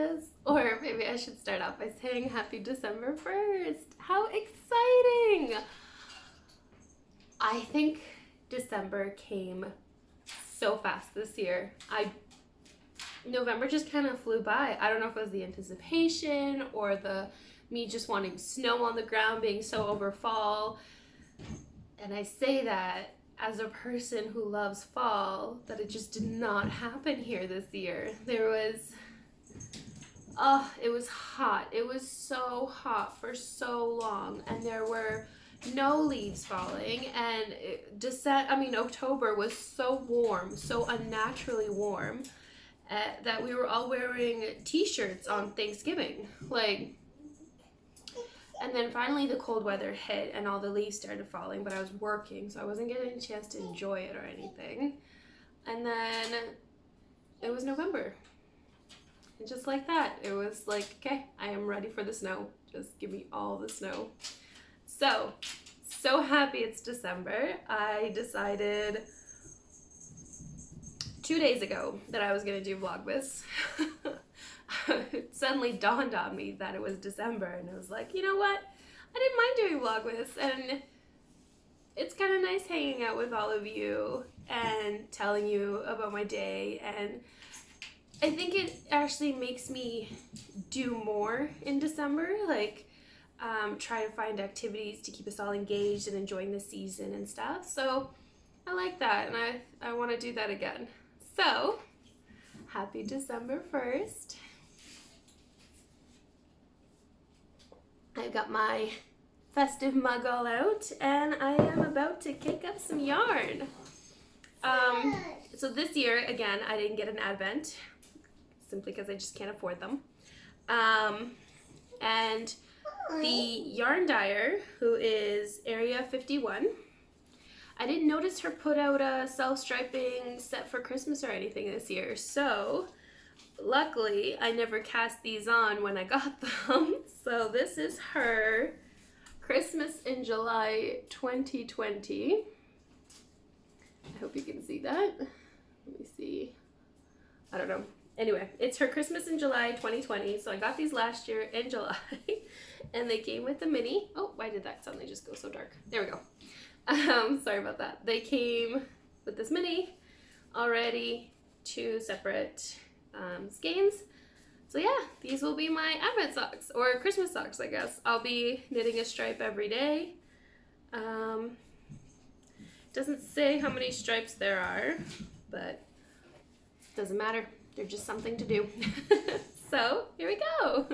Vlogmas, or maybe I should start off by saying happy December 1st. How exciting! I think December came so fast this year. November just kind of flew by. I don't know if it was the anticipation or me just wanting snow on the ground, being so over fall. And I say that as a person who loves fall, that it just did not happen here this year. It was hot. It was so hot for so long, and there were no leaves falling, and October was so warm, so unnaturally warm, that we were all wearing t-shirts on Thanksgiving. And then finally the cold weather hit and all the leaves started falling, but I was working, so I wasn't getting a chance to enjoy it or anything. And then it was November. And just like that, it was like, okay, I am ready for the snow. Just give me all the snow. So happy it's December. I decided 2 days ago that I was gonna do Vlogmas. It suddenly dawned on me that it was December, and I was like, you know what? I didn't mind doing Vlogmas, and it's kind of nice hanging out with all of you and telling you about my day, and I think it actually makes me do more in December, try to find activities to keep us all engaged and enjoying the season and stuff. So I like that, and I want to do that again. So happy December 1st. I've got my festive mug all out, and I am about to kick up some yarn. So this year, again, I didn't get an Advent, simply because I just can't afford them. And the yarn dyer, who is Area 51, I didn't notice her put out a self-striping set for Christmas or anything this year, so luckily I never cast these on when I got them. So this is her Christmas in July 2020. I hope you can see that. Let me see. I don't know. Anyway, it's her Christmas in July 2020. So I got these last year in July, and they came with the mini. Oh, why did that suddenly just go so dark? There we go. Sorry about that. They came with this mini already, 2 separate skeins. So yeah, these will be my Advent socks, or Christmas socks, I guess. I'll be knitting a stripe every day. Doesn't say how many stripes there are, but doesn't matter. They're just something to do. So here we go.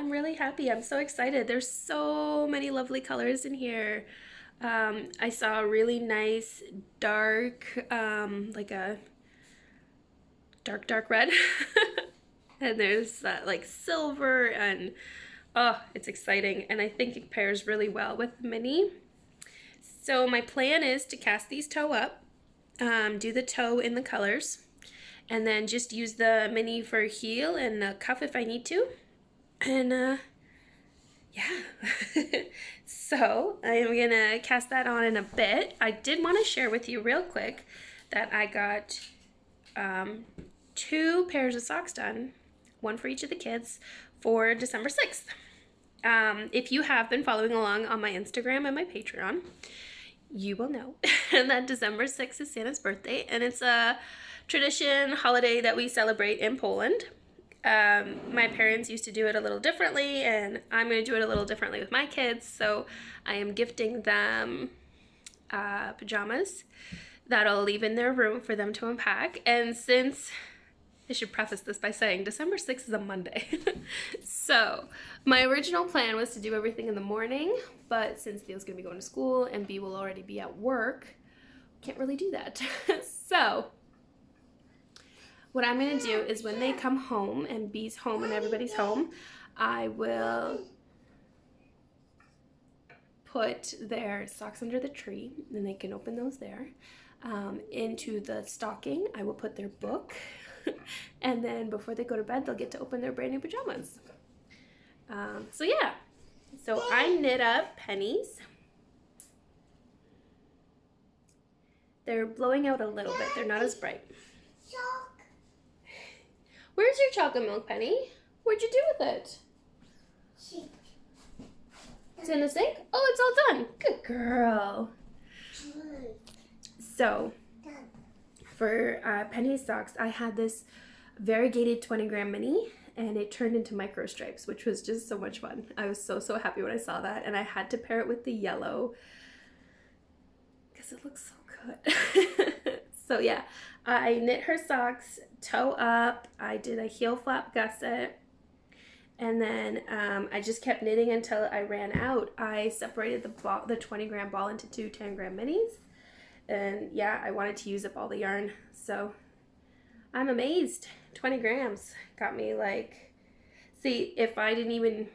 I'm really happy. I'm so excited. There's so many lovely colors in here. I saw a really nice dark, like a dark red. And there's like silver, and oh, it's exciting. And I think it pairs really well with the mini. So my plan is to cast these toe up, do the toe in the colors, and then just use the mini for heel and a cuff if I need to. And yeah. So I am gonna cast that on in a bit. I did want to share with you real quick that I got 2 pairs of socks done, one for each of the kids, for December 6th. If you have been following along on my Instagram and my Patreon, you will know that December 6th is Santa's birthday, and it's a tradition holiday that we celebrate in Poland. My parents used to do it a little differently, and I'm going to do it a little differently with my kids, so I am gifting them pajamas that I'll leave in their room for them to unpack. And since, I should preface this by saying December 6th is a Monday. So my original plan was to do everything in the morning, but since Theo's going to be going to school and B will already be at work, can't really do that. So what I'm going to do is when they come home and B's home and everybody's home, I will put their socks under the tree, and they can open those there. Into the stocking, I will put their book, and then before they go to bed, they'll get to open their brand new pajamas. So yeah, so I knit up pennies. They're blowing out a little bit. They're not as bright. Where's your chocolate milk, Penny? What'd you do with it? It's in the sink? Oh, it's all done. Good girl. So, for Penny's socks, I had this variegated 20-gram mini, and it turned into micro stripes, which was just so much fun. I was so happy when I saw that, and I had to pair it with the yellow because it looks so good. So yeah, I knit her socks toe up. I did a heel flap gusset, and then I just kept knitting until I ran out. I separated the 20-gram ball into 2 10-gram minis, and yeah, I wanted to use up all the yarn, so I'm amazed. 20 grams got me like, see, if I didn't even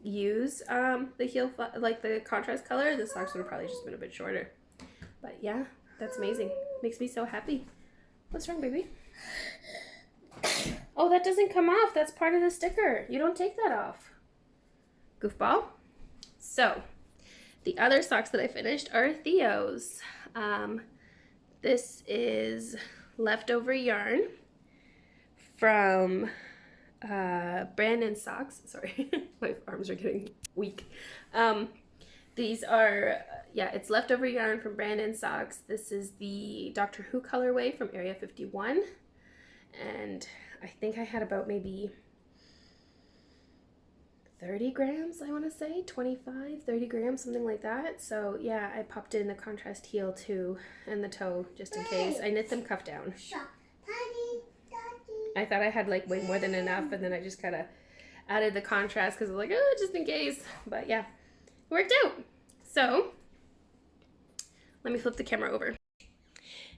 use the heel like the contrast color, the socks would have probably just been a bit shorter. But yeah, that's amazing. Makes me so happy. What's wrong, baby? Oh, that doesn't come off. That's part of the sticker. You don't take that off. Goofball. So, the other socks that I finished are Theo's. This is leftover yarn from Brandon's socks. Sorry, my arms are getting weak. These are, yeah, it's leftover yarn from Brandon's socks. This is the Doctor Who colorway from Area 51. And I think I had about maybe 30 grams, I want to say, 25, 30 grams, something like that. So yeah, I popped in the contrast heel too, and the toe, just in case. I knit them cuff down. I thought I had like way more than enough, and then I just kind of added the contrast because I was like, oh, just in case. But yeah, it worked out. So let me flip the camera over.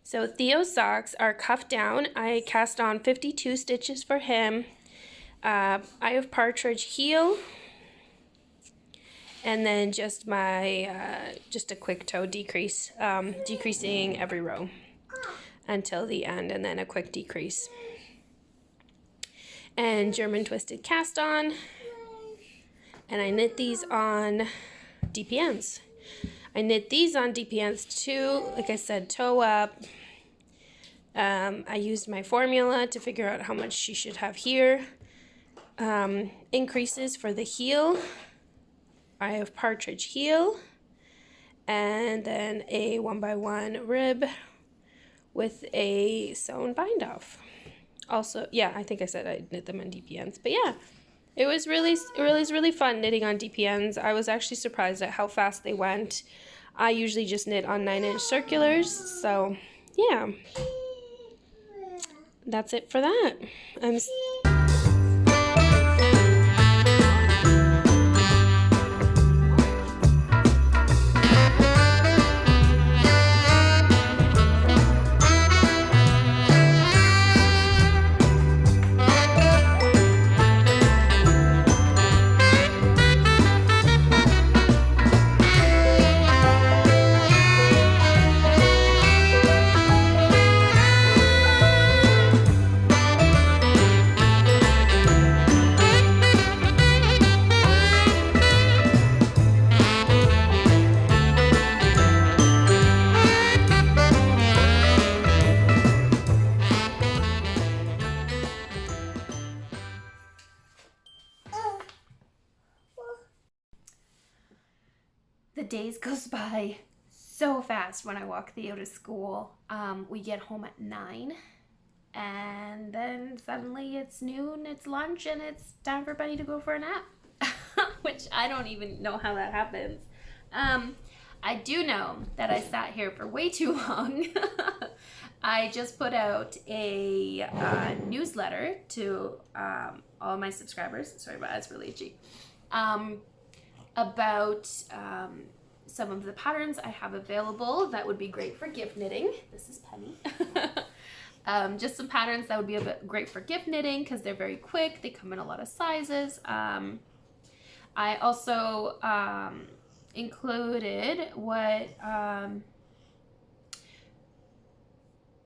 So Theo's socks are cuffed down. I cast on 52 stitches for him. Eye of Partridge heel, and then just my just a quick toe decrease, decreasing every row until the end, and then a quick decrease. And German twisted cast on, and I knit these on DPNs. I knit these on DPNs too, like I said, toe up. I used my formula to figure out how much she should have here. Increases for the heel, Eye of Partridge heel, and then a 1x1 rib with a sewn bind off. Also, yeah, I think I said I knit them on DPNs, but yeah, it was really fun knitting on DPNs. I was actually surprised at how fast they went. I usually just knit on 9-inch circulars, so yeah, that's it for that. The days goes by so fast when I walk Theo to school. We get home at 9 and then suddenly it's noon, it's lunch, and it's time for Benny to go for a nap. Which I don't even know how that happens. I do know that I sat here for way too long. I just put out a newsletter to all my subscribers. Sorry about that, it's really itchy. About some of the patterns I have available that would be great for gift knitting. This is Penny. Just some patterns that would be a bit great for gift knitting because they're very quick. They come in a lot of sizes. I also included what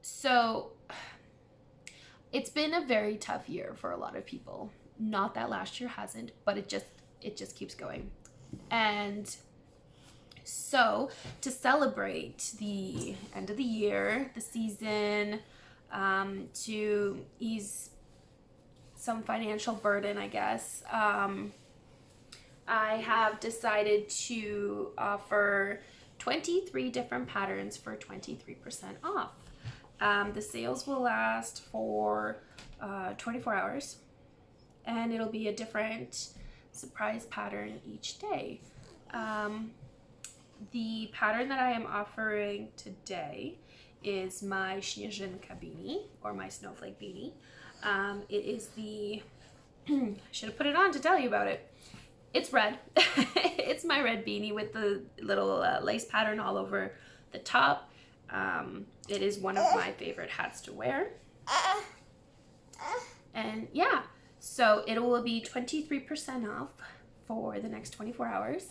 so it's been a very tough year for a lot of people. Not that last year hasn't, but it just keeps going. And so to celebrate the end of the year, the season, to ease some financial burden, I guess, I have decided to offer 23 different patterns for 23% off. The sales will last for 24 hours, and it'll be a different surprise pattern each day. The pattern that I am offering today is my Śnieżynka beanie, or my snowflake beanie. It is the, I should have put it on to tell you about it. It's red. It's my red beanie with the little lace pattern all over the top. It is one of my favorite hats to wear. And yeah, so it will be 23% off for the next 24 hours.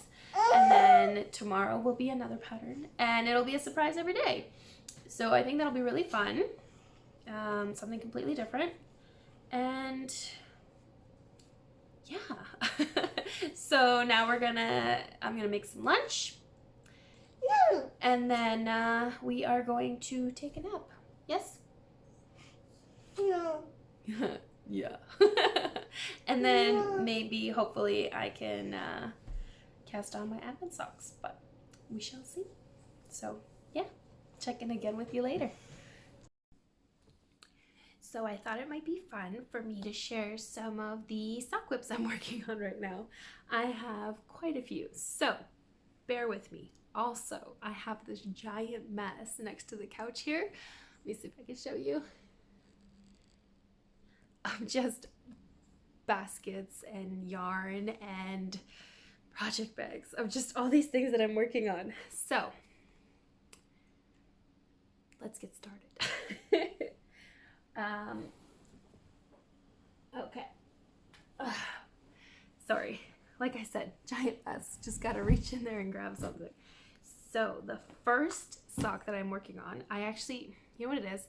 And then tomorrow will be another pattern, and it'll be a surprise every day. So I think that'll be really fun. Something completely different. And yeah. So now I'm gonna make some lunch. And then we are going to take a nap. Yes? No. Yeah. And then maybe, hopefully, I can cast on my advent socks, but we shall see. So yeah, check in again with you later. So I thought it might be fun for me to share some of the sock whips I'm working on right now. I have quite a few, so bear with me. Also, I have this giant mess next to the couch here. Let me see if I can show you. Of just baskets and yarn and project bags of just all these things that I'm working on. So let's get started. Okay. Sorry, like I said, giant mess. Just gotta reach in there and grab something. So the first sock that I'm working on, you know what it is?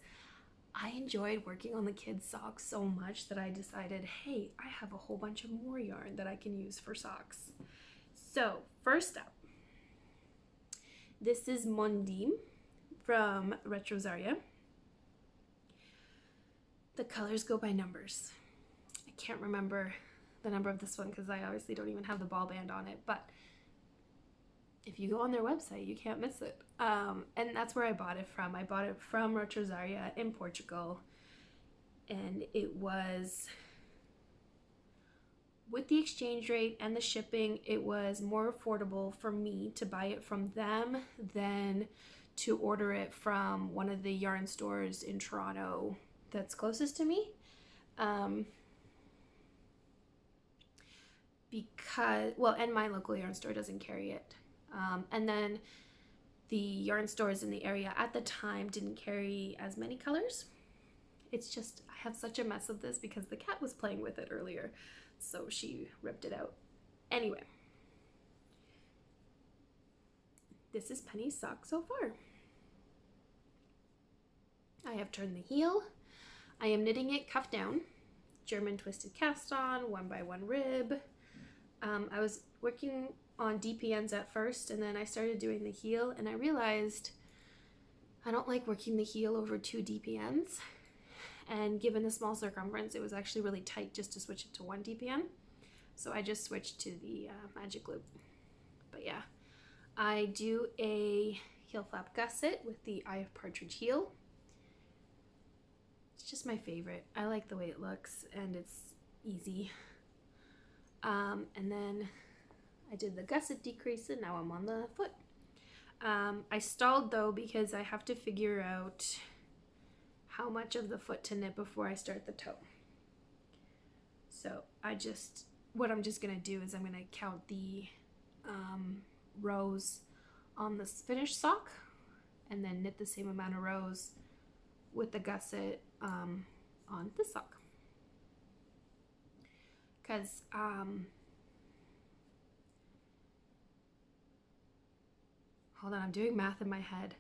I enjoyed working on the kids' socks so much that I decided, hey, I have a whole bunch of more yarn that I can use for socks. So first up, this is Mondim from Retrozaria. The colors go by numbers. I can't remember the number of this one because I obviously don't even have the ball band on it, but if you go on their website, you can't miss it. And that's where I bought it from. I bought it from Retrozaria in Portugal, and it was, with the exchange rate and the shipping, it was more affordable for me to buy it from them than to order it from one of the yarn stores in Toronto that's closest to me. Because, well, and my local yarn store doesn't carry it. And then the yarn stores in the area at the time didn't carry as many colors. It's just, I have such a mess of this because the cat was playing with it earlier, so she ripped it out. Anyway, this is Penny's sock so far. I have turned the heel. I am knitting it cuff down, German twisted cast on, 1x1 rib. I was working on DPNs at first, and then I started doing the heel, and I realized I don't like working the heel over 2 DPNs, and given the small circumference, it was actually really tight just to switch it to 1 DPN, so I just switched to the magic loop. But yeah, I do a heel flap gusset with the Eye of Partridge heel. It's just my favorite. I like the way it looks and it's easy. And then I did the gusset decrease and now I'm on the foot. I stalled though because I have to figure out how much of the foot to knit before I start the toe. So what I'm just gonna do is I'm gonna count the rows on this finished sock and then knit the same amount of rows with the gusset on this sock. Because hold on, I'm doing math in my head.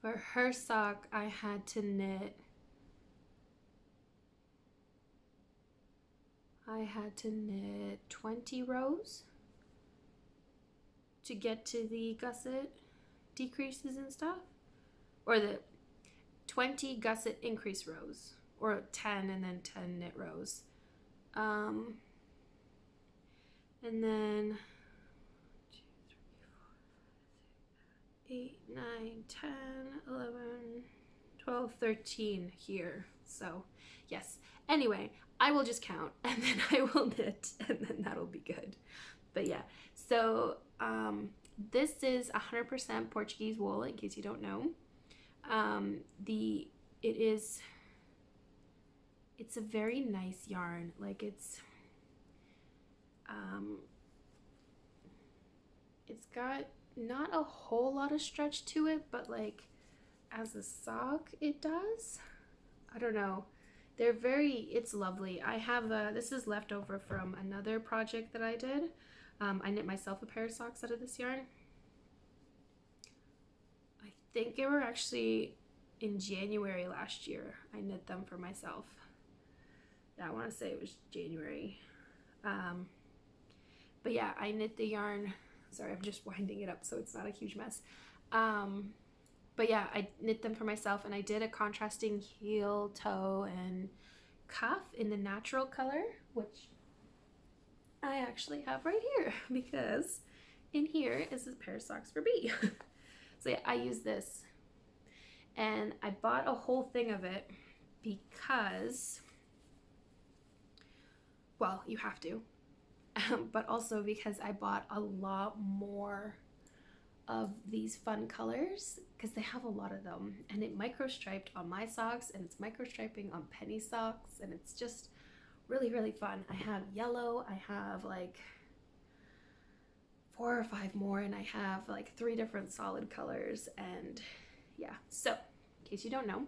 For her sock, I had to knit 20 rows to get to the gusset decreases and stuff, or the 20 gusset increase rows, or 10 and then 10 knit rows. And then 8, 9, 10, 11, 12, 13 here. So yes, anyway, I will just count and then I will knit and then that'll be good. But yeah, so this is 100% Portuguese wool, in case you don't know. It's a very nice yarn. Like it's got not a whole lot of stretch to it, but like as a sock it does. I don't know. It's lovely. I have this is left over from another project that I did. I knit myself a pair of socks out of this yarn. I think they were actually in January last year. I knit them for myself. Yeah, I want to say it was January. But yeah, I knit the yarn. Sorry, I'm just winding it up so it's not a huge mess. But yeah, I knit them for myself and I did a contrasting heel, toe, and cuff in the natural color, which I actually have right here because in here is a pair of socks for B. So yeah, I use this. And I bought a whole thing of it because, well, you have to, but also because I bought a lot more of these fun colors because they have a lot of them, and it micro striped on my socks and it's micro striping on Penny socks, and it's just really, really fun. I have yellow, I have like 4 or 5 more, and I have like 3 different solid colors. And yeah, so in case you don't know,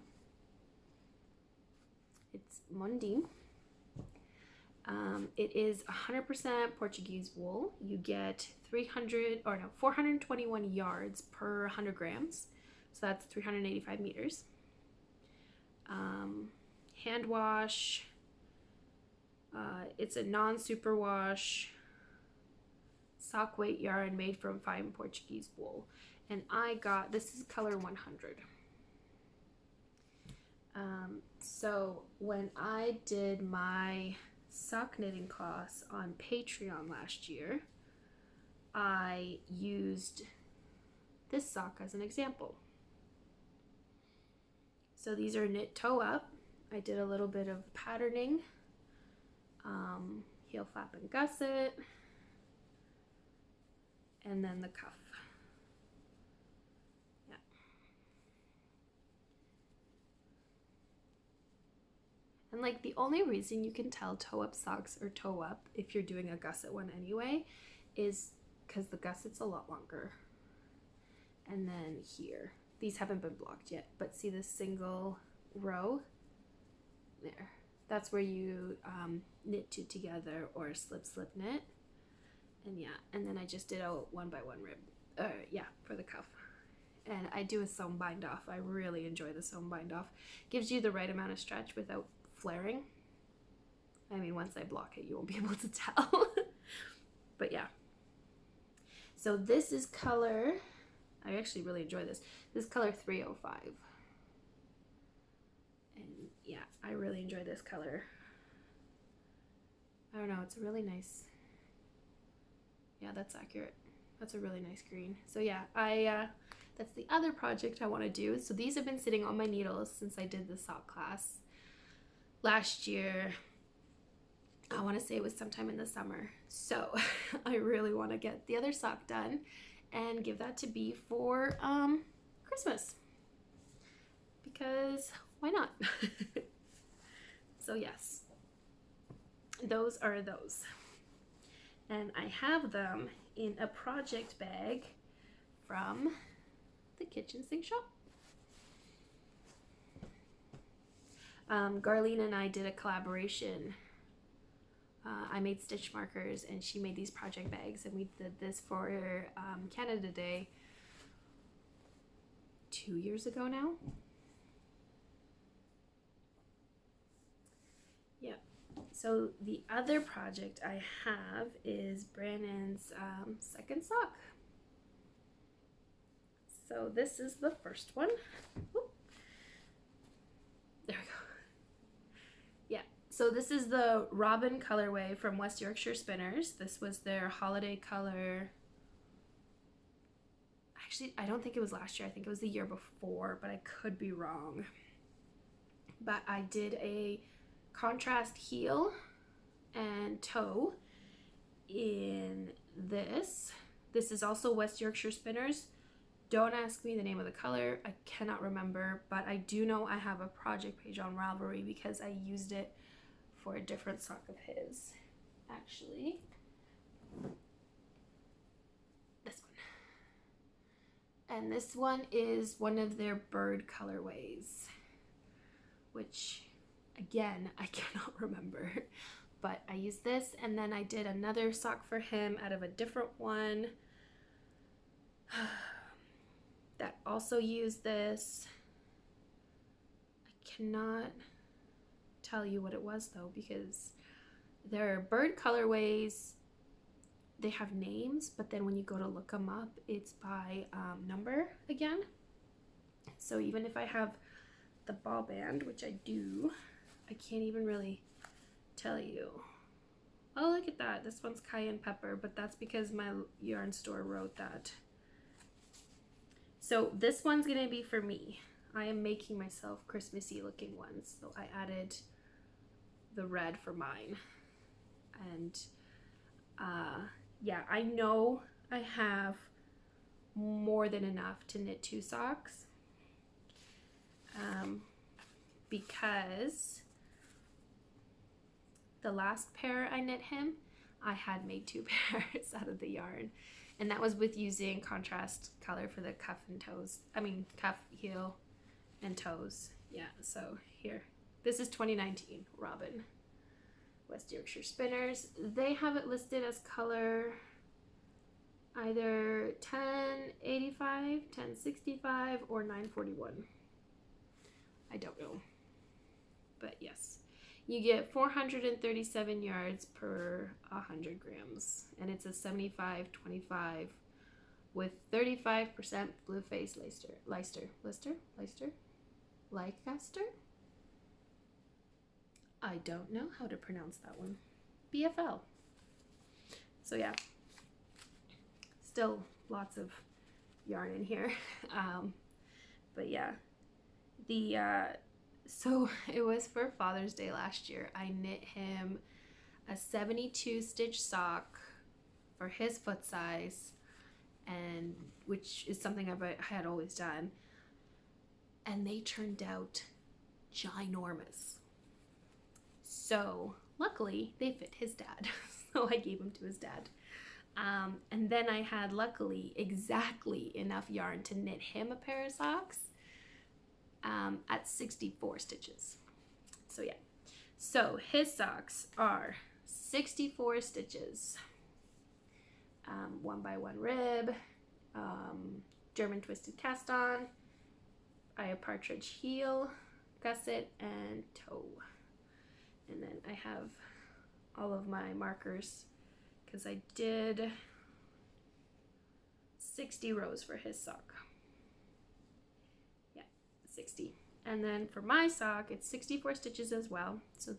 it's Mondim. It is 100% Portuguese wool. You get 421 yards per 100 grams. So that's 385 meters. Hand wash. It's a non-superwash sock weight yarn made from fine Portuguese wool. And this is color 100. So when I did my sock knitting class on Patreon last year, I used this sock as an example. So these are knit toe up. I did a little bit of patterning, heel flap and gusset, and then the cuff. Yeah. And like the only reason you can tell toe up socks or toe up if you're doing a gusset one anyway is because the gusset's a lot longer. And then here, these haven't been blocked yet, but see this single row there? That's where you knit 2 together or slip knit. And yeah, and then I just did a 1 by 1 rib, for the cuff. And I do a sewn bind off. I really enjoy the sewn bind off. Gives you the right amount of stretch without flaring. I mean, once I block it, you won't be able to tell. But yeah. So this is color, I actually really enjoy this. This is color 305. And yeah, I really enjoy this color. I don't know, it's a really nice, Yeah, that's accurate. That's a really nice green. So yeah, that's the other project I want to do. So these have been sitting on my needles since I did the sock class last year. I want to say it was sometime in the summer. So I really want to get the other sock done and give that to B for Christmas. Because why not? So yes, those are those. And I have them in a project bag from the kitchen sink shop. Garlene and I did a collaboration. I made stitch markers and she made these project bags, and we did this for Canada Day 2 years ago now. Yep. So the other project I have is Brandon's second sock. So this is the first one. Whoop. There we go. Yeah, so this is the Robin colorway from West Yorkshire Spinners. This was their holiday color. Actually, I don't think it was last year. I think it was the year before, but I could be wrong. But I did a contrast heel and toe in this. This is also West Yorkshire Spinners. Don't ask me the name of the color. I cannot remember, but I do know I have a project page on Ravelry because I used it for a different sock of his. Actually, this one. And this one is one of their bird colorways, which again, I cannot remember, but I used this, and then I did another sock for him out of a different one that also used this. I cannot tell you what it was though, because they're bird colorways. They have names, but then when you go to look them up, it's by number again. So even if I have the ball band, which I do, I can't even really tell you. Oh, look at that. This one's cayenne pepper, but that's because my yarn store wrote that. So this one's gonna be for me. I am making myself Christmassy looking ones. So I added the red for mine. And yeah, I know I have more than enough to knit 2 socks. Because the last pair I knit him, I had made 2 pairs out of the yarn, and that was with using contrast color for the cuff and toes. I mean cuff, heel, and toes. Yeah, so here. This is 2019 Robin, West Yorkshire Spinners. They have it listed as color either 1085, 1065, or 941. I don't know. But yes, you get 437 yards per 100 grams, and it's a 75-25 with 35% blue face Leicester. I don't know how to pronounce that one. BFL. So yeah, still lots of yarn in here. But yeah, so it was for Father's Day last year. I knit him a 72 stitch sock for his foot size, and which is something I had always done, and they turned out ginormous. So luckily they fit his dad, so I gave him to his dad. And then I had luckily exactly enough yarn to knit him a pair of socks at 64 stitches. So yeah, so his socks are 64 stitches, 1x1 rib, German twisted cast on, a partridge heel, gusset, and toe. And then I have all of my markers because I did 60 rows for his sock. 60. And then for my sock, it's 64 stitches as well, so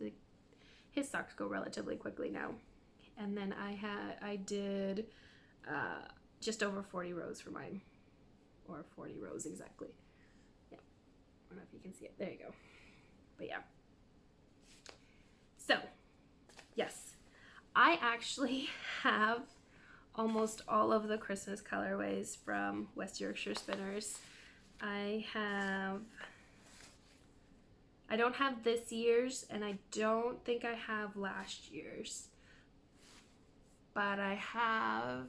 his socks go relatively quickly now. And then I did just over 40 rows for mine, or 40 rows exactly. Yeah, I don't know if you can see it. There you go. But yeah. So, yes, I actually have almost all of the Christmas colorways from West Yorkshire Spinners. I don't have this year's, and I don't think I have last year's, but I have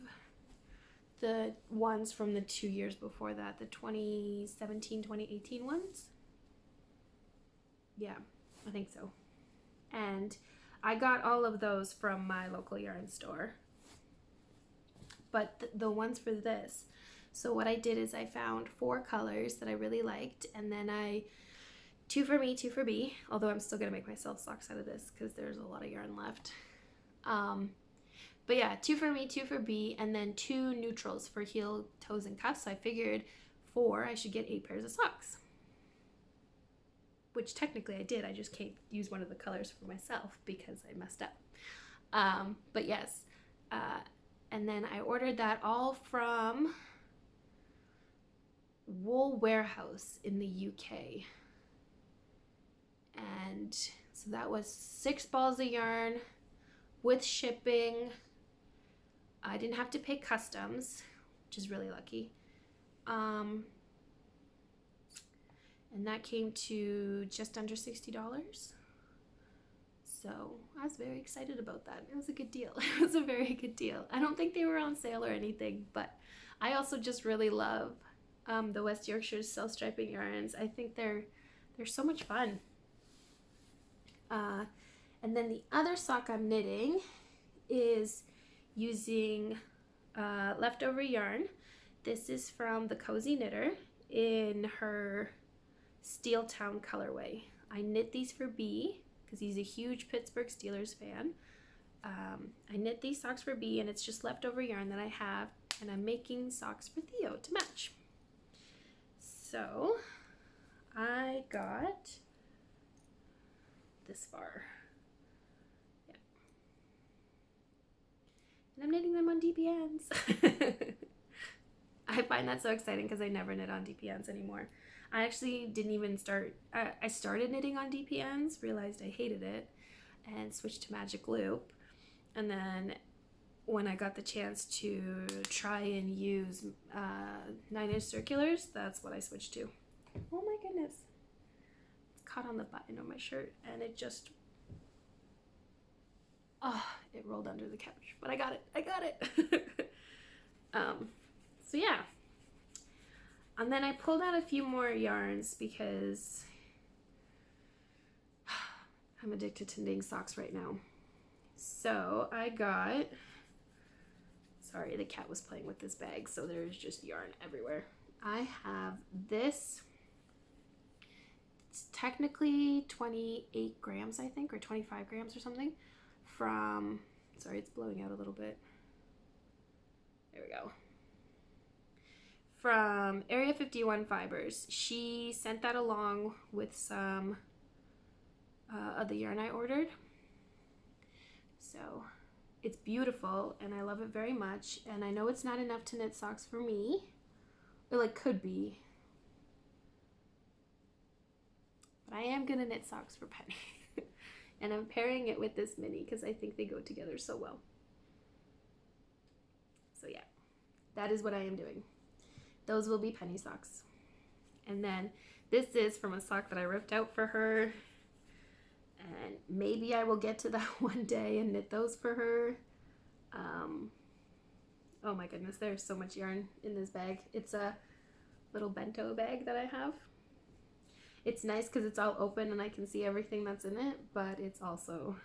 the ones from the 2 years before that, the 2017, 2018 ones. Yeah, I think so. And I got all of those from my local yarn store. But the ones for this, so what I did is I found 4 colors that I really liked, and then 2 for me, 2 for B, although I'm still gonna make myself socks out of this because there's a lot of yarn left. But yeah, 2 for me, 2 for B, and then 2 neutrals for heel, toes, and cuffs. So I figured 4, I should get 8 pairs of socks. Which technically I did, I just can't use one of the colors for myself because I messed up. But yes, and then I ordered that all from Wool Warehouse in the UK. And so that was 6 balls of yarn with shipping. I didn't have to pay customs, which is really lucky. And that came to just under $60. So I was very excited about that. It was a good deal. It was a very good deal. I don't think they were on sale or anything, but I also just really love the West Yorkshire self-striping yarns. I think they're so much fun. And then the other sock I'm knitting is using leftover yarn. This is from the Cozy Knitter in her Steel Town colorway. I knit these for B because he's a huge Pittsburgh Steelers fan. I knit these socks for B, and it's just leftover yarn that I have, and I'm making socks for Theo to match. So I got this far. Yeah. And I'm knitting them on DPNs. I find that so exciting because I never knit on DPNs anymore. I actually didn't even start, I started knitting on DPNs, realized I hated it, and switched to Magic Loop. And then when I got the chance to try and use 9-inch circulars, that's what I switched to. Oh my goodness. It's caught on the button on my shirt, and it just, it rolled under the couch, but I got it. So yeah. And then I pulled out a few more yarns because I'm addicted to knitting socks right now. So I got, sorry, the cat was playing with this bag, so there's just yarn everywhere. I have this, it's technically 28 grams, I think, or 25 grams or something, from, sorry, it's blowing out a little bit. There we go. From Area 51 Fibers. She sent that along with some of the yarn I ordered. So it's beautiful and I love it very much. And I know it's not enough to knit socks for me. Or like could be. But I am gonna knit socks for Penny. And I'm pairing it with this mini because I think they go together so well. So yeah, that is what I am doing. Those will be Penny socks. And then this is from a sock that I ripped out for her. And maybe I will get to that one day and knit those for her. Oh my goodness, there's so much yarn in this bag. It's a little bento bag that I have. It's nice because it's all open and I can see everything that's in it, but it's also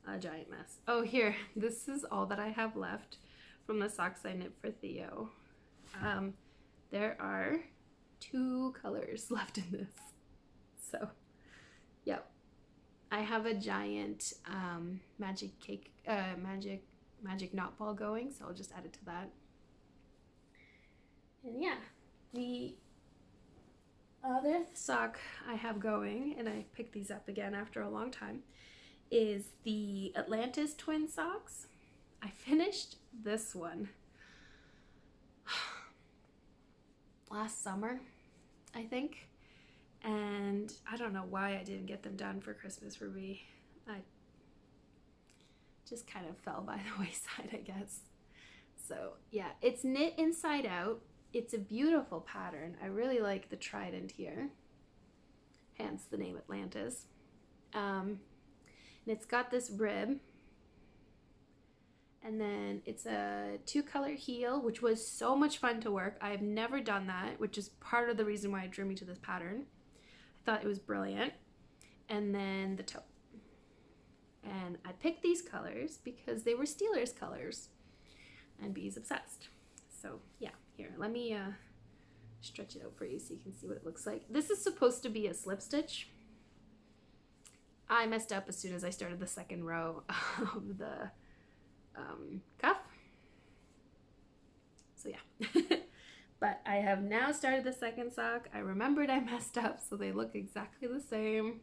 a giant mess. Oh, here, this is all that I have left from the socks I knit for Theo. There are 2 colors left in this. So, yep. I have a giant magic cake, magic knot ball going, so I'll just add it to that. And yeah, the other sock I have going, and I picked these up again after a long time, is the Atlantis twin socks. I finished this one last summer, I think. And I don't know why I didn't get them done for Christmas for me. I just kind of fell by the wayside, I guess. So yeah, it's knit inside out. It's a beautiful pattern. I really like the trident here, hence the name Atlantis. And it's got this rib, and then it's a 2-color heel, which was so much fun to work. I've never done that, which is part of the reason why it drew me to this pattern. I thought it was brilliant. And then the toe. And I picked these colors because they were Steelers colors, and Bee's obsessed. So yeah, here, let me stretch it out for you so you can see what it looks like. This is supposed to be a slip stitch. I messed up as soon as I started the second row of the cuff. So yeah. But I have now started the second sock. I remembered I messed up, so they look exactly the same.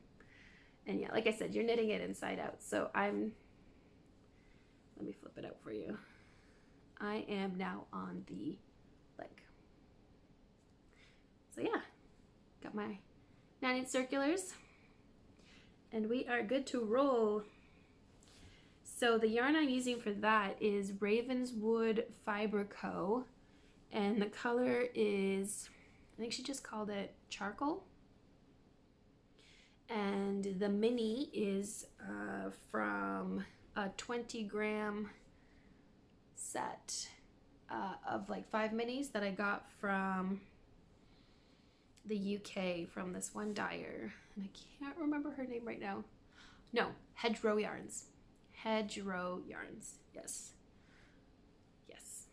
And yeah, like I said, you're knitting it inside out. So let me flip it out for you. I am now on the leg. So yeah, got my 9-inch circulars, and we are good to roll. So the yarn I'm using for that is Ravenswood Fiber Co. And the color is, I think she just called it charcoal. And the mini is from a 20-gram set of like 5 minis that I got from the UK from this one dyer. And I can't remember her name right now. No, Hedgerow Yarns. Hedgerow Yarns, yes. Yes.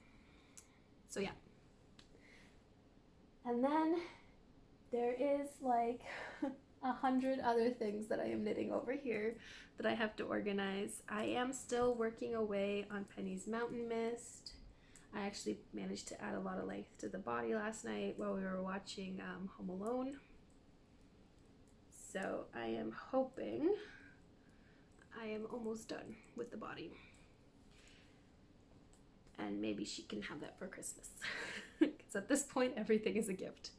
So yeah. And then there is like 100 other things that I am knitting over here that I have to organize. I am still working away on Penny's Mountain Mist. I actually managed to add a lot of length to the body last night while we were watching Home Alone. So I am hoping I am almost done with the body. And maybe she can have that for Christmas. Because at this point, everything is a gift.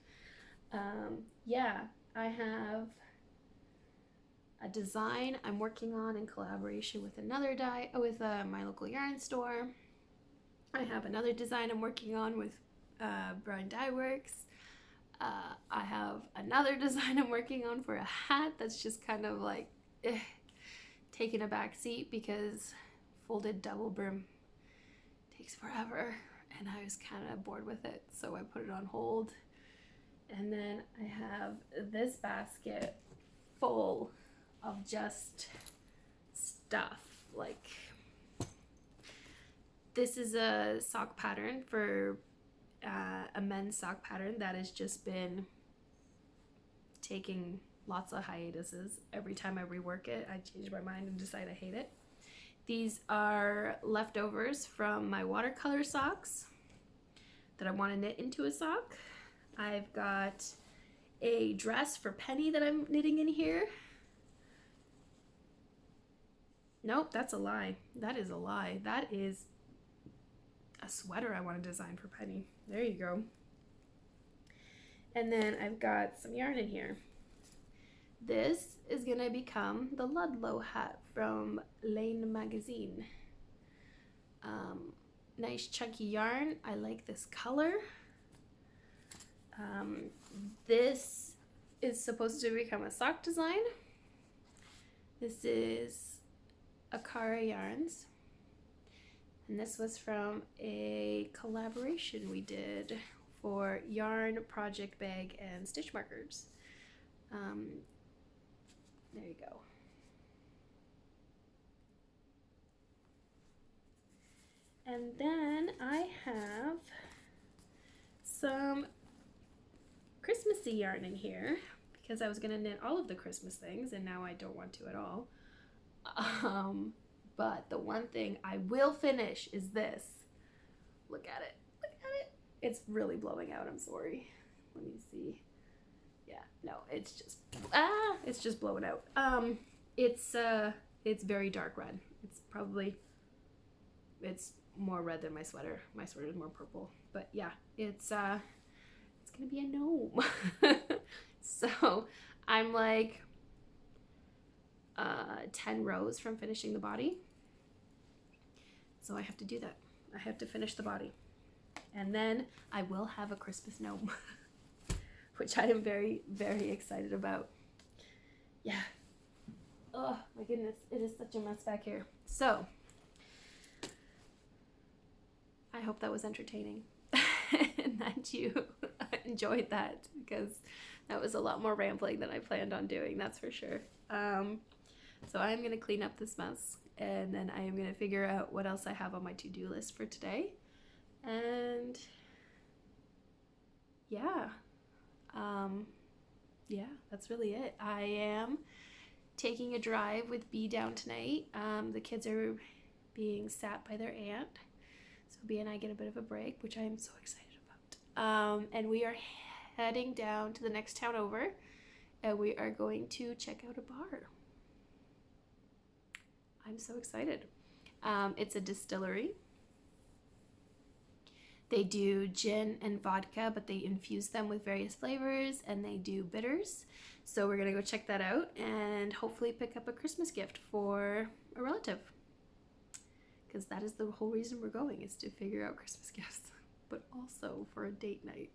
Yeah, I have a design I'm working on in collaboration with another with my local yarn store. I have another design I'm working on with Brown Dye Works. I have another design I'm working on for a hat that's just kind of like taking a back seat because folded double brim takes forever, and I was kind of bored with it, so I put it on hold. And then I have this basket full of just stuff. Like, this is a sock pattern for a men's sock pattern that has just been taking lots of hiatuses. Every time I rework it, I change my mind and decide I hate it. These are leftovers from my watercolor socks that I want to knit into a sock. I've got a dress for Penny that I'm knitting in here. Nope, that's a lie. That is a lie. That is a sweater I want to design for Penny. There you go. And then I've got some yarn in here. This is going to become the Ludlow hat from Lane Magazine. Nice chunky yarn. I like this color. This is supposed to become a sock design. This is Akara Yarns. And this was from a collaboration we did for yarn, project bag, and stitch markers. There you go. And then I have some Christmassy yarn in here because I was going to knit all of the Christmas things, and now I don't want to at all. But the one thing I will finish is this. Look at it. Look at it. It's really blowing out. I'm sorry. Let me see. Yeah, no, it's just blowing out. It's very dark red. It's probably It's more red than my sweater. My sweater is more purple. But yeah, it's gonna be a gnome. So I'm like 10 rows from finishing the body. So I have to do that. I have to finish the body. And then I will have a Christmas gnome, which I am very, very excited about. Yeah. Oh my goodness, it is such a mess back here. So I hope that was entertaining and that you enjoyed that, because that was a lot more rambling than I planned on doing, that's for sure. So I'm gonna clean up this mess, and then I am gonna figure out what else I have on my to-do list for today. And yeah, yeah, that's really it. I am taking a drive with B down tonight. The kids are being sat by their aunt, so B and I get a bit of a break, which I am so excited about. And we are heading down to the next town over, and we are going to check out a bar. I'm so excited. It's a distillery. They do gin and vodka, but they infuse them with various flavors, and they do bitters. So we're gonna go check that out and hopefully pick up a Christmas gift for a relative, because that is the whole reason we're going, is to figure out Christmas gifts, but also for a date night.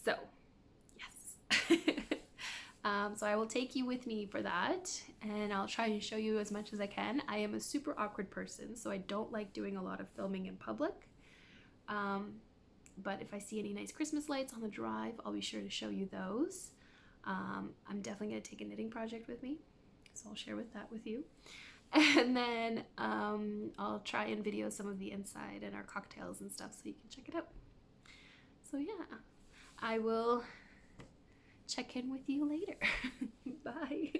So yes. So I will take you with me for that, and I'll try and show you as much as I can. I am a super awkward person, so I don't like doing a lot of filming in public. But if I see any nice Christmas lights on the drive, I'll be sure to show you those. I'm definitely going to take a knitting project with me, so I'll share that with you. And then I'll try and video some of the inside and our cocktails and stuff so you can check it out. So yeah, I will check in with you later. Bye.